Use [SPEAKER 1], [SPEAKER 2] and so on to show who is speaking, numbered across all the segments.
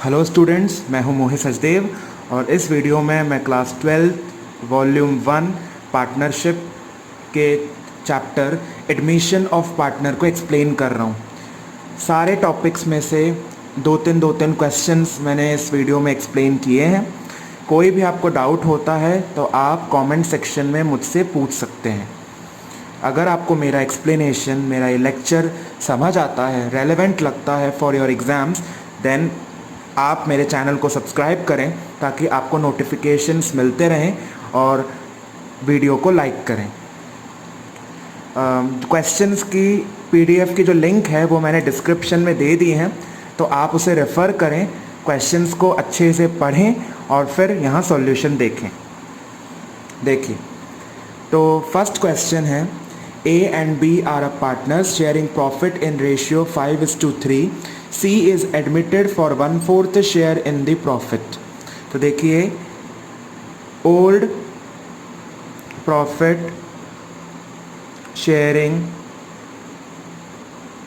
[SPEAKER 1] Hello students, मैं हूं मोहित सचदेव और इस वीडियो में मैं क्लास 12 वॉल्यूम 1 पार्टनरशिप के चैप्टर एडमिशन ऑफ पार्टनर को एक्सप्लेन कर रहा हूं। सारे टॉपिक्स में से दो तीन क्वेश्चंस मैंने इस वीडियो में एक्सप्लेन किए हैं। कोई भी आपको डाउट होता है तो आप कमेंट सेक्शन में मुझसे पूछ सकते हैं। अगर आपको मेरा एक्सप्लेनेशन, मेरा ये लेक्चर समझ आता है, रेलेवेंट लगता है फॉर योर एग्ज़ाम्स, देन आप मेरे चैनल को सब्सक्राइब करें ताकि आपको नोटिफिकेशंस मिलते रहें और वीडियो को लाइक करें। क्वेश्चंस की पीडीएफ की जो लिंक है वो मैंने डिस्क्रिप्शन में दे दी है, तो आप उसे रेफ़र करें, क्वेश्चंस को अच्छे से पढ़ें और फिर यहाँ सॉल्यूशन देखें। देखिए, तो फर्स्ट क्वेश्चन है, A and B are a partners sharing profit in ratio 5:3. C is admitted for 1/4 share in the profit. तो देखिए, old profit sharing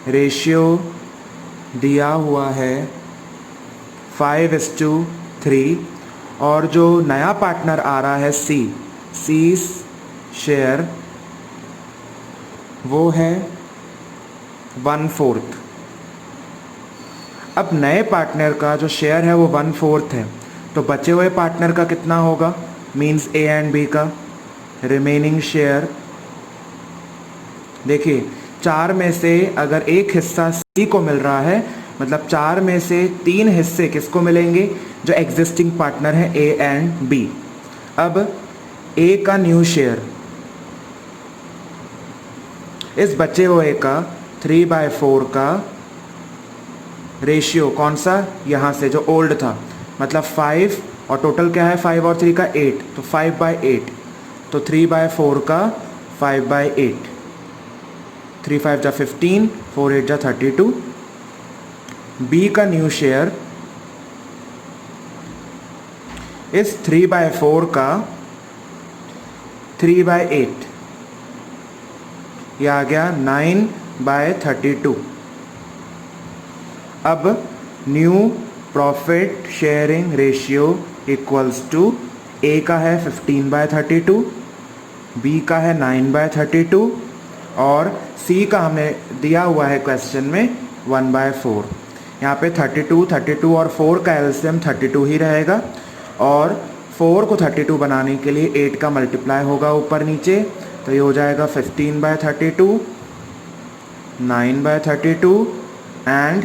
[SPEAKER 1] रेशियो दिया हुआ है 5:3 और जो नया पार्टनर आ रहा है C शेयर वो है 1/4। अब नए पार्टनर का जो शेयर है वो 1/4 है, तो बचे हुए पार्टनर का कितना होगा? मीन्स A एंड B का रिमेनिंग शेयर। देखिए, 4 में से अगर एक हिस्सा C को मिल रहा है, मतलब 4 में से 3 हिस्से किसको मिलेंगे? जो एग्जिस्टिंग पार्टनर है A एंड B। अब A का न्यू शेयर, इस बचे हुए का 3/4 का रेशियो कौन सा? यहाँ से जो ओल्ड था, मतलब 5 और टोटल क्या है 5 और 3 का 8, तो 5/8, तो 3/4 का 5/8, 3 5 जा 15, 4 8 जा 32। B का न्यू शेयर इस 3/4 का 3/8, यह आ गया 9/32। अब new profit sharing ratio equals to A का है 15/32, B का है 9/32 और C का हमें दिया हुआ है क्वेश्चन में 1/4। यहाँ पे 32 और 4 का एलसीएम 32 ही रहेगा और 4 को 32 बनाने के लिए 8 का मल्टीप्लाई होगा ऊपर नीचे, तो ये हो जाएगा 15/32, 9/32 एंड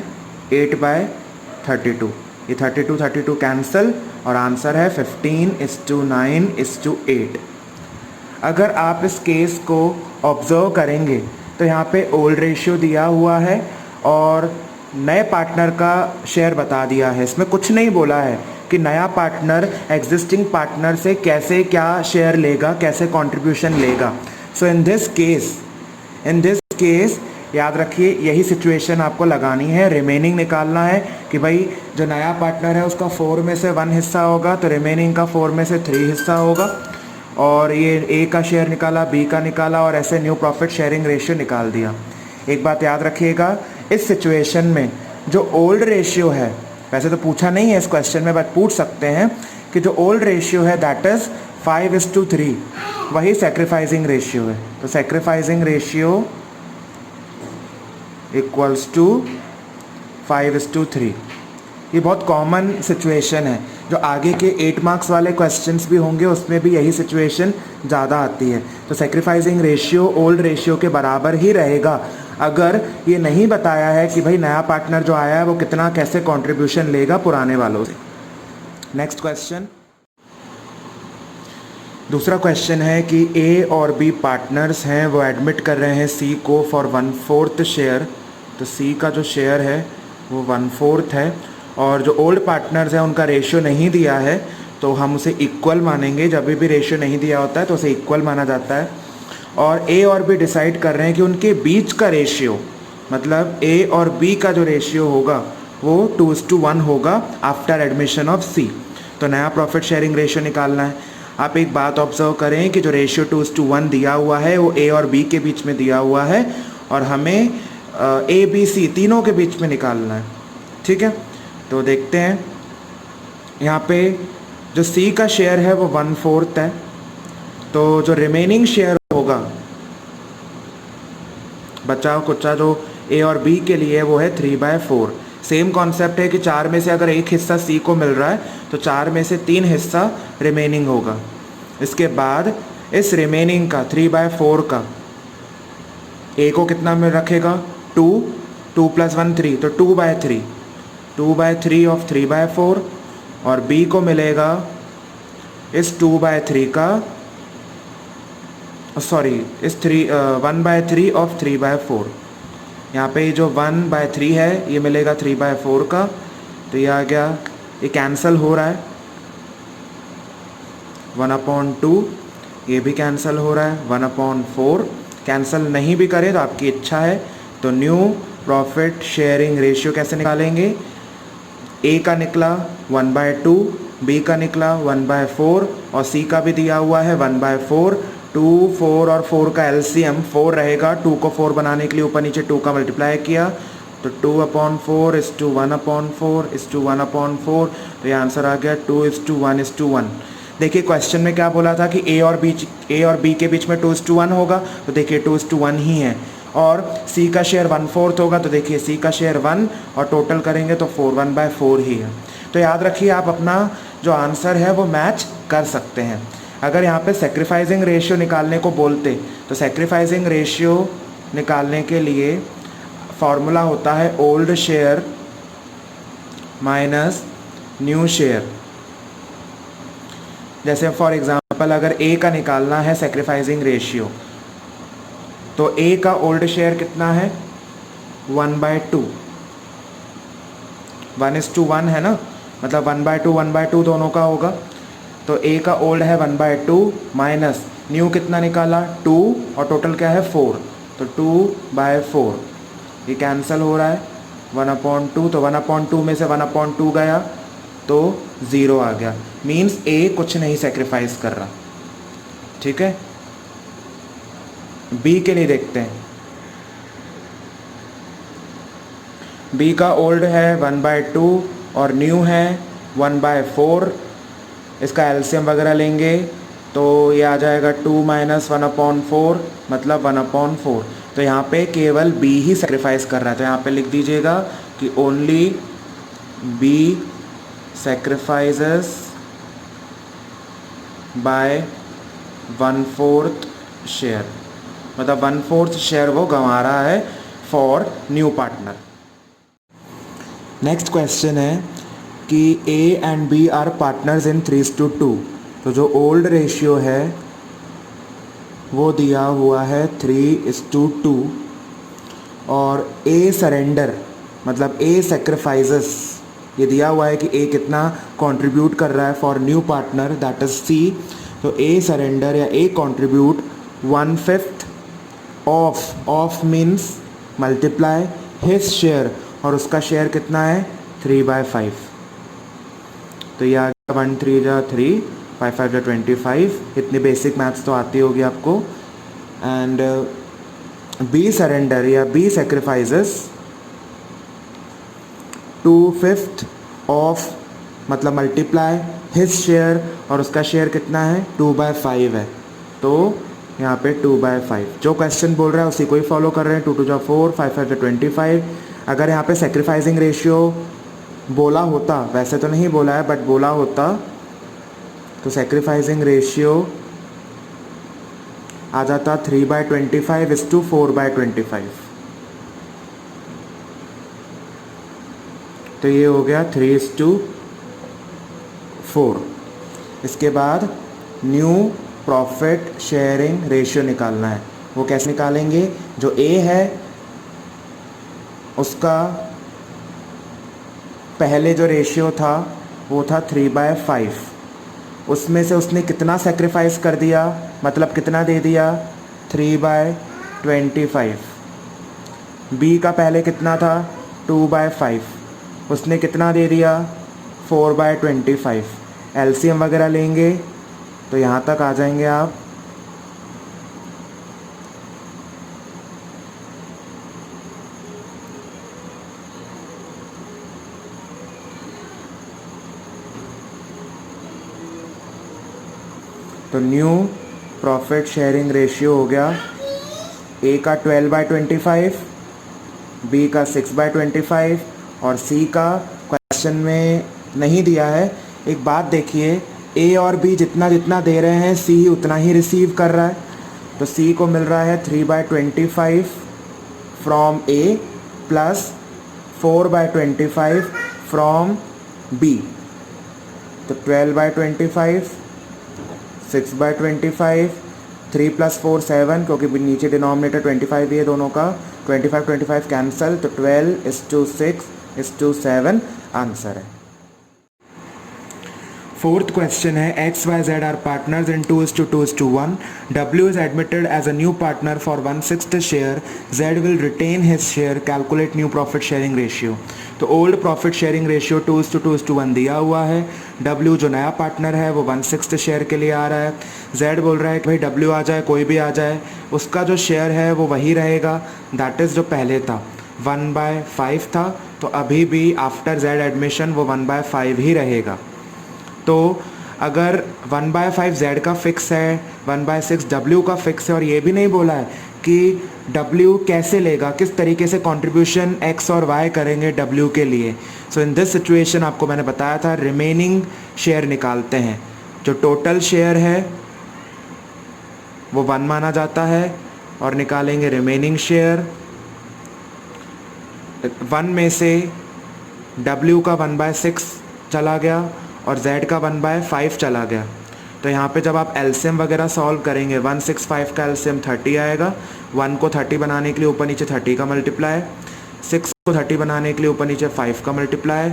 [SPEAKER 1] 8/32। ये 32 कैंसिल और आंसर है 15:9:8। अगर आप इस केस को ऑब्जर्व करेंगे तो यहाँ पे ओल्ड रेशियो दिया हुआ है और नए पार्टनर का शेयर बता दिया है। इसमें कुछ नहीं बोला है कि नया पार्टनर एग्जिस्टिंग पार्टनर से कैसे क्या शेयर लेगा, कैसे कंट्रीब्यूशन लेगा। सो इन दिस केस याद रखिए, यही सिचुएशन आपको लगानी है। रिमेनिंग निकालना है कि भाई जो नया पार्टनर है उसका 4 में से 1 हिस्सा होगा, तो रिमेनिंग का 4 में से 3 हिस्सा होगा। और ये A का शेयर निकाला, B का निकाला और ऐसे न्यू प्रॉफिट शेयरिंग रेशियो निकाल दिया। एक बात याद रखिएगा, इस सिचुएशन में जो ओल्ड रेशियो है, वैसे तो पूछा नहीं है इस क्वेश्चन में, बट पूछ सकते हैं कि जो ओल्ड रेशियो है दैट इज़ 5:3, वही सैक्रिफाइसिंग रेशियो है। तो सैक्रिफाइसिंग रेशियो इक्वल्स टू 5:3। ये बहुत कॉमन सिचुएशन है, जो आगे के 8 मार्क्स वाले क्वेश्चंस भी होंगे उसमें भी यही सिचुएशन ज़्यादा आती है। तो सैक्रिफाइसिंग रेशियो ओल्ड रेशियो के बराबर ही रहेगा अगर ये नहीं बताया है कि भाई नया पार्टनर जो आया है वो कितना कैसे कंट्रीब्यूशन लेगा पुराने वालों से। नेक्स्ट क्वेश्चन, दूसरा क्वेश्चन है कि A और B पार्टनर्स हैं, वो एडमिट कर रहे हैं C को फॉर 1/4 शेयर। तो C का जो शेयर है वो 1/4 है और जो ओल्ड पार्टनर्स हैं उनका रेशियो नहीं दिया है, तो हम उसे इक्वल मानेंगे। जब भी रेशियो नहीं दिया होता है तो उसे इक्वल माना जाता है। और A और B डिसाइड कर रहे हैं कि उनके बीच का रेशियो, मतलब A और B का जो रेशियो होगा वो 2:1 होगा आफ्टर एडमिशन ऑफ C। तो नया प्रॉफिट शेयरिंग रेशियो निकालना है। आप एक बात ऑब्जर्व करें कि जो रेशियो 2:1 दिया हुआ है वो A और B के बीच में दिया हुआ है और हमें A B C तीनों के बीच में निकालना है। ठीक है, तो देखते हैं यहाँ पे जो सी का शेयर है वो 1/4 है, तो जो रिमेनिंग शेयर होगा बचा कुचा जो ए और बी के लिए वो है 3/4। सेम कॉन्सेप्ट है कि 4 में से अगर एक हिस्सा सी को मिल रहा है तो 4 में से 3 हिस्सा रिमेनिंग होगा। इसके बाद इस रिमेनिंग का 3/4 का ए को कितना में रखेगा 2, 2 + 1 3, तो 2/3, 2/3 ऑफ 3/4, और बी को मिलेगा इस 2/3 का सॉरी इस 1/3 ऑफ 3/4। यहाँ पे जो 1/3 है ये मिलेगा 3/4 का, तो ये आ गया, ये कैंसिल हो रहा है, 1/2 ये भी कैंसिल हो रहा है, 1/4 कैंसिल नहीं भी करे तो आपकी इच्छा है। तो न्यू प्रॉफिट शेयरिंग रेशियो कैसे निकालेंगे, ए का निकला 1/2, बी का निकला 1/4 और सी का भी दिया हुआ है 1/4। 2, 4 और 4 का एलसीएम 4 रहेगा, 2 को 4 बनाने के लिए ऊपर नीचे 2 का मल्टीप्लाई किया, तो 2/4 = 1/4 = 1/4, तो ये आंसर आ गया 2:1:1। देखिए क्वेश्चन में क्या बोला था कि ए और बी के बीच में 2:1 होगा, तो देखिए 2:1 ही है, और सी का शेयर 1/4 होगा, तो देखिए सी का शेयर 1 और टोटल करेंगे तो 1/4 ही है। तो याद रखिए आप अपना जो आंसर है वो मैच कर सकते हैं। अगर यहाँ पे सेक्रीफाइसिंग रेशियो निकालने को बोलते तो सेक्रीफाइसिंग रेशियो निकालने के लिए फॉर्मूला होता है old share minus new share. जैसे फॉर एग्जांपल अगर ए का निकालना है सेक्रीफाइसिंग रेशियो, तो ए का ओल्ड शेयर कितना है 1/2, 1:1 है ना, मतलब 1/2 1/2 दोनों का होगा, तो ए का ओल्ड है 1/2 माइनस न्यू कितना निकाला 2 और टोटल क्या है 4, तो 2/4, ये कैंसिल हो रहा है 1/2, तो 1/2 में से 1/2 गया तो 0 आ गया, मीन्स ए कुछ नहीं सेक्रीफाइस कर रहा। ठीक है, बी के लिए देखते हैं। बी का ओल्ड है 1/2 और न्यू है 1/4, इसका एलसीएम वगैरह लेंगे तो ये आ जाएगा 2 - 1/4 मतलब 1/4। तो यहाँ पे केवल बी ही सेक्रीफाइस कर रहा है, तो यहाँ पे लिख दीजिएगा कि only B sacrifices by 1/4 share, मतलब 1/4 शेयर वो गंवा रहा है for new partner. Next question है कि A and B are partners in 3:2, तो जो ओल्ड रेशियो है वो दिया हुआ है 3:2 और ए सरेंडर मतलब ए सेक्रीफाइसेस, ये दिया हुआ है कि ए कितना कंट्रीब्यूट कर रहा है for new partner that is C, तो ए सरेंडर या A contribute 1/5 of means multiply his share, और उसका शेयर कितना है 3/5, तो ये आ गया 1 3 जा 3, 5 5 जा 25, इतनी बेसिक मैथ्स तो आती होगी आपको। एंड बी सरेंडर या बी सेक्रीफाइसेस 2/5 ऑफ मतलब मल्टीप्लाई हिज शेयर, और उसका शेयर कितना है 2/5 है, तो यहाँ पे 2/5, जो क्वेश्चन बोल रहा है उसी को ही फॉलो कर रहे हैं। 2 2 जा 4, 5 5 जा 25। अगर यहाँ पे सेक्रीफाइसिंग रेशियो बोला होता, वैसे तो नहीं बोला है बट बोला होता, तो सेक्रीफाइसिंग रेशियो आ जाता 3/25 = 4/25, तो ये हो गया 3:4। इसके बाद न्यू प्रॉफिट शेयरिंग रेशियो निकालना है, वो कैसे निकालेंगे, जो ए है उसका पहले जो रेशियो था वो था 3/5, उसमें से उसने कितना सेक्रीफाइस कर दिया, मतलब कितना दे दिया 3/25। बी का पहले कितना था 2/5, उसने कितना दे दिया 4/25। एलसीएम वगैरह लेंगे तो यहाँ तक आ जाएंगे आप, तो न्यू प्रॉफिट शेयरिंग रेशियो हो गया ए का 12/25, बी का 6/25 और सी का क्वेश्चन में नहीं दिया है। एक बात देखिए, ए और बी जितना जितना दे रहे हैं सी उतना ही रिसीव कर रहा है। तो सी को मिल रहा है 3/25 from A plus 4/25 from B. तो 12/25, 6/25, 3 + 4 7, क्योंकि नीचे डिनोमिनेटर 25 ही है दोनों का, 25 कैंसिल, तो 12:6:7 आंसर है। फोर्थ क्वेश्चन है X Y Z are partners in 2:2:1. W is admitted as a new partner for 1/6 share. Z will retain his share. Calculate new profit sharing ratio. तो ओल्ड प्रॉफिट शेयरिंग रेशियो 2:2:1 दिया हुआ है। W जो नया partner है वो 1/6 share के लिए आ रहा है। Z बोल रहा है कि भाई W आ जाए, कोई भी आ जाए, उसका जो शेयर है वो वही रहेगा, दैट इज़ जो पहले था 1/5 था, तो अभी भी आफ्टर Z एडमिशन वो 1/5 ही रहेगा। तो अगर 1/5 Z का फिक्स है, 1/6 W का फिक्स है, और ये भी नहीं बोला है कि W कैसे लेगा, किस तरीके से कंट्रीब्यूशन X और Y करेंगे W के लिए। सो इन दिस सिचुएशन आपको मैंने बताया था रिमेनिंग शेयर निकालते हैं। जो टोटल शेयर है वो 1 माना जाता है और निकालेंगे रिमेनिंग शेयर। 1 में से W का 1/6 चला गया और Z का 1/5 चला गया। तो यहाँ पे जब आप एलसीएम वगैरह सॉल्व करेंगे 165 का एलसीएम 30 आएगा। 1 को 30 बनाने के लिए ऊपर नीचे 30 का मल्टीप्लाई, 6 को 30 बनाने के लिए ऊपर नीचे 5 का मल्टीप्लाई,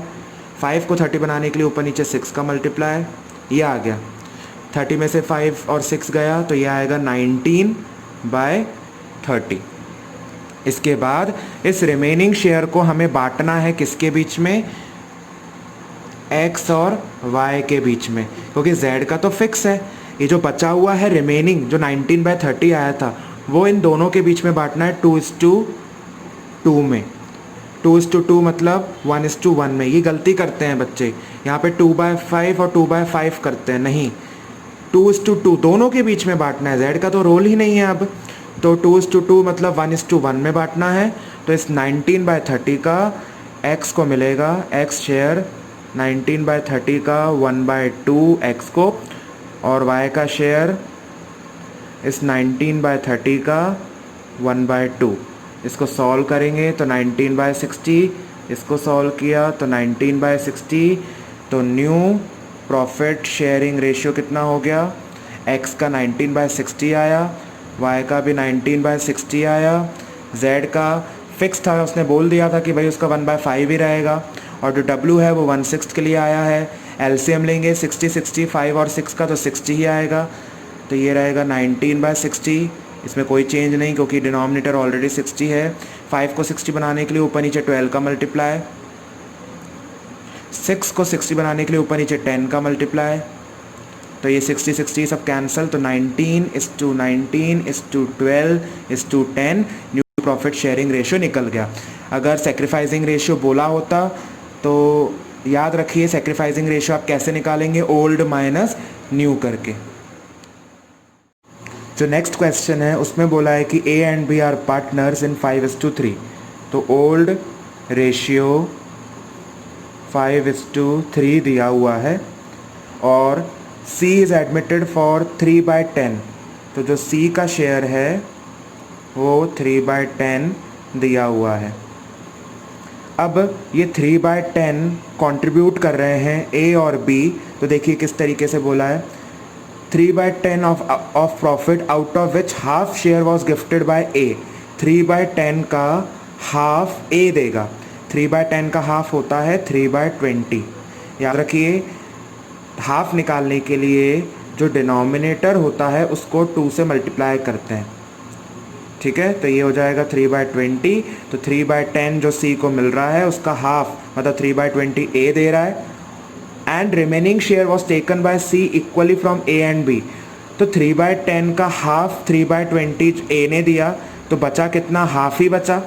[SPEAKER 1] 5 को 30 बनाने के लिए ऊपर नीचे 6 का मल्टीप्लाई, ये आ गया। 30 में से 5 और 6 गया तो ये आएगा 19/30। इसके बाद इस रिमेनिंग शेयर को हमें बांटना है किसके बीच में, X और Y के बीच में, क्योंकि Z का तो फिक्स है। ये जो बचा हुआ है रिमेनिंग जो 19/30 आया था वो इन दोनों के बीच में बांटना है 2:2 में। 2:2 मतलब 1:1 में। ये गलती करते हैं बच्चे, यहाँ पे 2/5 और 2/5 करते हैं, नहीं, 2:2 दोनों के बीच में बांटना है। Z का तो रोल ही नहीं है अब, तो 2:2 मतलब 1:1 में बांटना है। तो इस 19/30 का X को मिलेगा, X शेयर 19/30 का 1/2 X को, और Y का शेयर इस 19/30 का 1/2। इसको सॉल्व करेंगे तो 19/60, इसको सॉल्व किया तो 19/60। तो न्यू प्रॉफिट शेयरिंग रेशियो कितना हो गया, X का 19/60 आया, Y का भी 19/60 आया। Z का फिक्स था, उसने बोल दिया था कि भाई उसका 1/5 ही रहेगा, और जो W है वो 1/6 के लिए आया है। एलसीएम लेंगे 60, 65 और 6 का, तो 60 ही आएगा। तो ये रहेगा 19/60, इसमें कोई चेंज नहीं क्योंकि डिनोमिनेटर ऑलरेडी 60 है। 5 को 60 बनाने के लिए ऊपर नीचे 12 का मल्टीप्लाई, 6 को 60 बनाने के लिए ऊपर नीचे 10 का मल्टीप्लाई, तो ये 60 60 सब कैंसिल, तो 19:12:10 न्यू प्रॉफिट शेयरिंग रेशियो निकल गया। अगर सेक्रीफाइसिंग रेशियो बोला होता तो याद रखिए सेक्रीफाइसिंग रेशियो आप कैसे निकालेंगे, ओल्ड माइनस न्यू करके। जो नेक्स्ट क्वेश्चन है उसमें बोला है कि A and B are partners in 5:3। तो ओल्ड रेशियो 5:3 दिया हुआ है और C इज़ एडमिटेड फॉर 3/10। तो जो C का शेयर है वो 3/10 दिया हुआ है। अब ये 3/10 कंट्रीब्यूट कर रहे हैं A और B। तो देखिए किस तरीके से बोला है, 3/10 of profit out of which half share was gifted bye A। 3/10 का हाफ A देगा। 3/10 का हाफ होता है 3/20। याद रखिए हाफ निकालने के लिए जो डिनोमिनेटर होता है उसको 2 से मल्टीप्लाई करते हैं, ठीक है। तो ये हो जाएगा 3/20। तो 3/10 जो C को मिल रहा है उसका हाफ मतलब 3/20 A दे रहा है, and remaining share was taken by C equally from A and B। तो 3/10 का हाफ 3/20 A ने दिया, तो बचा कितना, हाफ ही बचा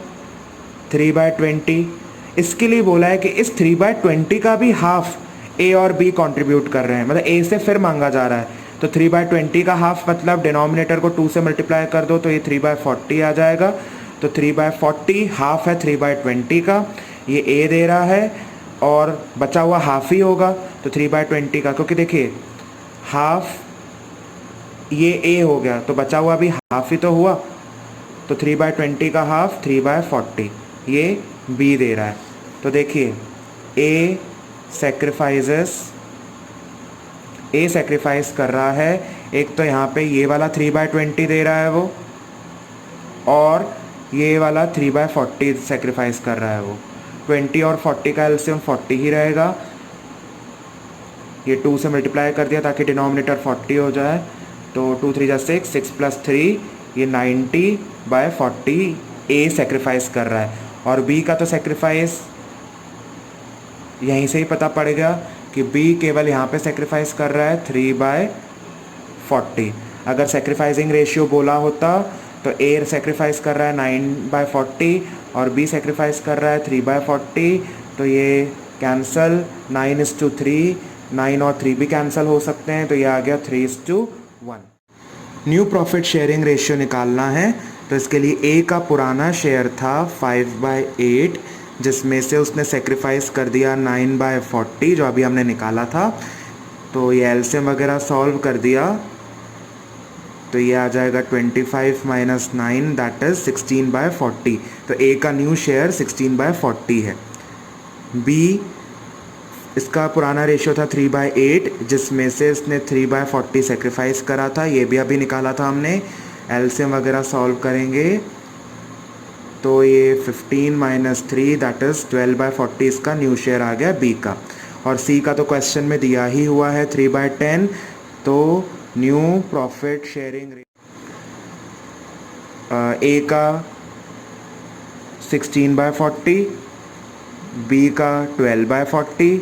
[SPEAKER 1] 3/20। इसके लिए बोला है कि इस 3/20 का भी हाफ A और B कंट्रीब्यूट कर रहे हैं, मतलब A से फिर मांगा जा रहा है। तो 3/20 का हाफ मतलब डिनोमिनेटर को 2 से मल्टीप्लाई कर दो तो ये 3/40 आ जाएगा। तो 3/40 हाफ है 3/20 का, ये ए दे रहा है और बचा हुआ हाफ ही होगा। तो 3/20 का, क्योंकि देखिए हाफ ये ए हो गया तो बचा हुआ भी हाफ ही तो हुआ। तो 3/20 का हाफ 3/40 ये बी दे रहा है। तो देखिए ए सेक्रीफाइस कर रहा है। एक तो यहाँ पे ये वाला 3/20 दे रहा है वो, और ये वाला 3/40 सेक्रीफाइस कर रहा है वो। 20 और 40 का एलसीएम 40 ही रहेगा। ये 2 से मल्टीप्लाई कर दिया ताकि डिनोमिनेटर 40 हो जाए। तो 2 3 जा 6, 6 + 3 ये 90/40 ए सेक्रीफाइस कर रहा है। और बी का तो सेक्रीफाइस यहीं से ही पता पड़ गया कि बी केवल यहाँ पे सेक्रीफाइस कर रहा है 3/40। अगर सेक्रीफाइसिंग रेशियो बोला होता तो ए सेक्रीफाइस कर रहा है 9/40 और बी सेक्रीफाइस कर रहा है 3/40। तो ये कैंसल 9:3, 9 और 3 भी कैंसिल हो सकते हैं। तो ये आ गया 3:1। न्यू प्रॉफिट शेयरिंग रेशियो निकालना है। तो इसके लिए ए का पुराना शेयर था 5/8, जिसमें से उसने सेक्रीफाइस कर दिया 9/40 जो अभी हमने निकाला था। तो ये एलसीएम वगैरह सॉल्व कर दिया तो ये आ जाएगा 25 - 9 दैट इज़ 16/40। तो ए का न्यू शेयर 16/40 है। बी इसका पुराना रेशियो था 3/8, जिसमें से इसने 3/40 सेक्रीफाइस करा था। ये भी अभी निकाला था हमने। एलसीएम वगैरह सॉल्व करेंगे तो ये 15 - 3 दैट इज़ 12/40 इसका न्यू शेयर आ गया बी का। और सी का तो क्वेश्चन में दिया ही हुआ है 3/10। तो न्यू प्रॉफिट शेयरिंग ए का 16/40, बी का 12/40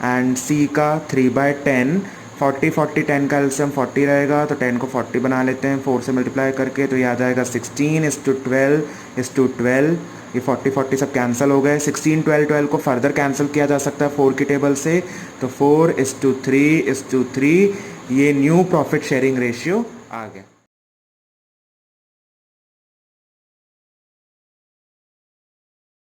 [SPEAKER 1] एंड सी का 3/10। 40 40 10 का एलसीएम 40 रहेगा तो 10 को 40 बना लेते हैं 4 से मल्टीप्लाई करके। तो ये आ जाएगा 16:12:12। ये 40 40 सब कैंसिल हो गए। 16 12 12 को फर्दर कैंसिल किया जा सकता है 4 की टेबल से। तो 4:3:3 ये न्यू प्रॉफिट शेयरिंग रेशियो आ गया।